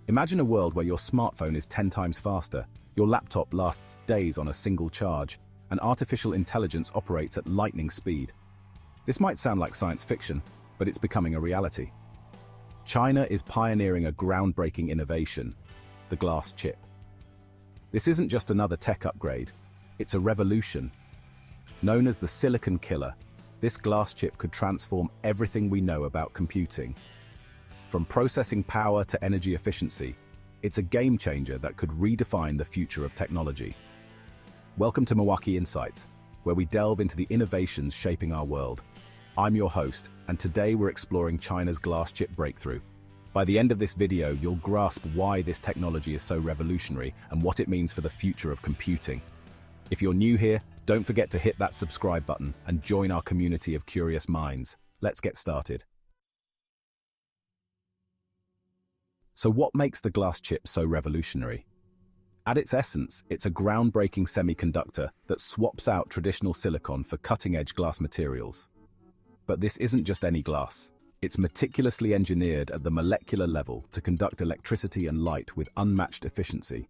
Imagine a world where your smartphone is 10 times faster, your laptop lasts days on a single charge, and artificial intelligence operates at lightning speed. This might sound like science fiction, but it's becoming a reality. China is pioneering a groundbreaking innovation, the glass chip. This isn't just another tech upgrade, it's a revolution. Known as the silicon killer, this glass chip could transform everything we know about computing. From processing power to energy efficiency, it's a game changer that could redefine the future of technology. Welcome to Milwaukee Insights, where we delve into the innovations shaping our world. I'm your host, and today we're exploring China's glass chip breakthrough. By the end of this video, you'll grasp why this technology is so revolutionary and what it means for the future of computing. If you're new here, don't forget to hit that subscribe button and join our community of curious minds. Let's get started. So what makes the glass chip so revolutionary? At its essence, it's a groundbreaking semiconductor that swaps out traditional silicon for cutting-edge glass materials. But this isn't just any glass. It's meticulously engineered at the molecular level to conduct electricity and light with unmatched efficiency.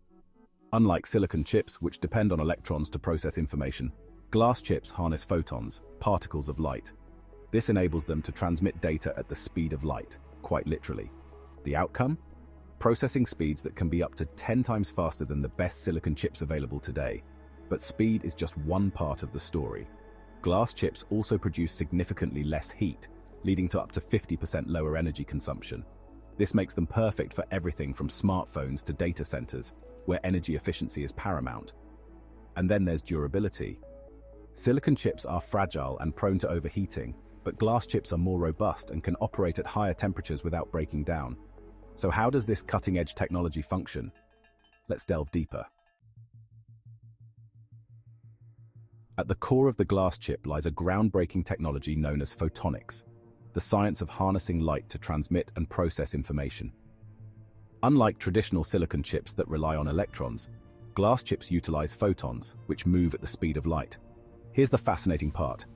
Unlike silicon chips, which depend on electrons to process information, glass chips harness photons, particles of light. This enables them to transmit data at the speed of light, quite literally. The outcome? Processing speeds that can be up to 10 times faster than the best silicon chips available today. But speed is just one part of the story. Glass chips also produce significantly less heat, leading to up to 50% lower energy consumption. This makes them perfect for everything from smartphones to data centers, where energy efficiency is paramount. And then there's durability. Silicon chips are fragile and prone to overheating, but glass chips are more robust and can operate at higher temperatures without breaking down. So how does this cutting-edge technology function? Let's delve deeper. At the core of the glass chip lies a groundbreaking technology known as photonics, the science of harnessing light to transmit and process information. Unlike traditional silicon chips that rely on electrons, glass chips utilize photons, which move at the speed of light. Here's the fascinating part.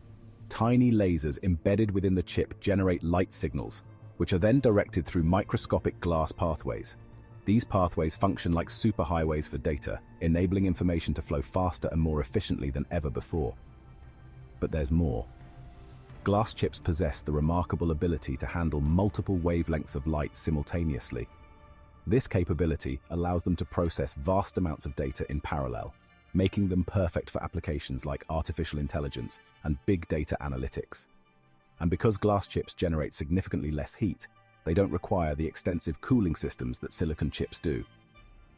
Tiny lasers embedded within the chip generate light signals, which are then directed through microscopic glass pathways. These pathways function like superhighways for data, enabling information to flow faster and more efficiently than ever before. But there's more. Glass chips possess the remarkable ability to handle multiple wavelengths of light simultaneously. This capability allows them to process vast amounts of data in parallel, making them perfect for applications like artificial intelligence and big data analytics. And because glass chips generate significantly less heat, they don't require the extensive cooling systems that silicon chips do.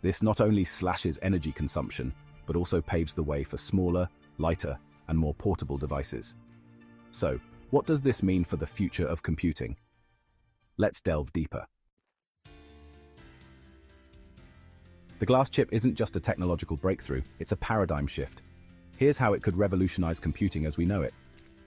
This not only slashes energy consumption, but also paves the way for smaller, lighter, and more portable devices. So, what does this mean for the future of computing? Let's delve deeper. The glass chip isn't just a technological breakthrough, it's a paradigm shift. Here's how it could revolutionize computing as we know it.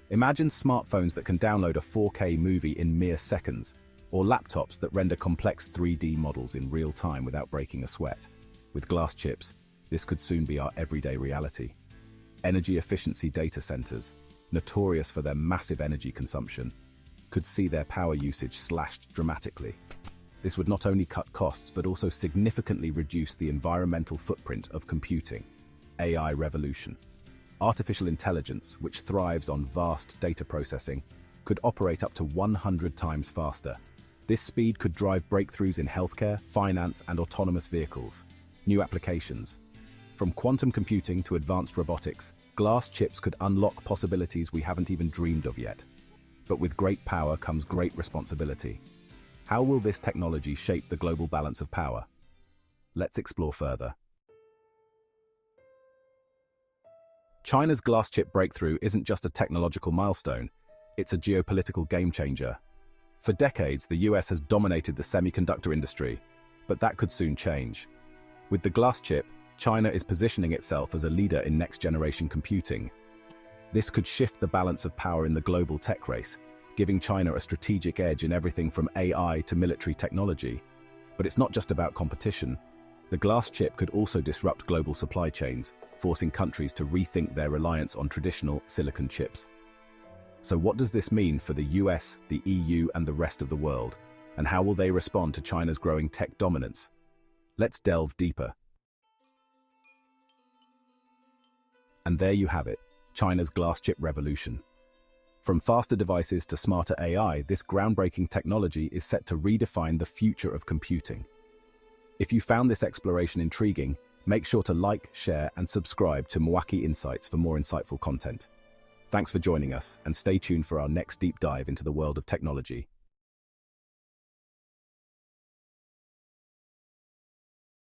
Imagine smartphones that can download a 4K movie in mere seconds, or laptops that render complex 3D models in real time without breaking a sweat. With glass chips, this could soon be our everyday reality. Energy efficiency data centers, notorious for their massive energy consumption, could see their power usage slashed dramatically. This would not only cut costs but also significantly reduce the environmental footprint of computing. AI revolution. Artificial intelligence, which thrives on vast data processing, could operate up to 100 times faster. This speed could drive breakthroughs in healthcare, finance, and autonomous vehicles. New applications. From quantum computing to advanced robotics, glass chips could unlock possibilities we haven't even dreamed of yet. But with great power comes great responsibility. How will this technology shape the global balance of power? Let's explore further. China's glass chip breakthrough isn't just a technological milestone, it's a geopolitical game changer. For decades, the US has dominated the semiconductor industry, but that could soon change. With the glass chip, China is positioning itself as a leader in next-generation computing. This could shift the balance of power in the global tech race, giving China a strategic edge in everything from AI to military technology. But it's not just about competition. The glass chip could also disrupt global supply chains, forcing countries to rethink their reliance on traditional silicon chips. So what does this mean for the US, the EU, and the rest of the world? And how will they respond to China's growing tech dominance? Let's delve deeper. And there you have it, China's glass chip revolution. From faster devices to smarter AI, this groundbreaking technology is set to redefine the future of computing. If you found this exploration intriguing, make sure to like, share, and subscribe to Mwaki Insights for more insightful content. Thanks for joining us, and stay tuned for our next deep dive into the world of technology.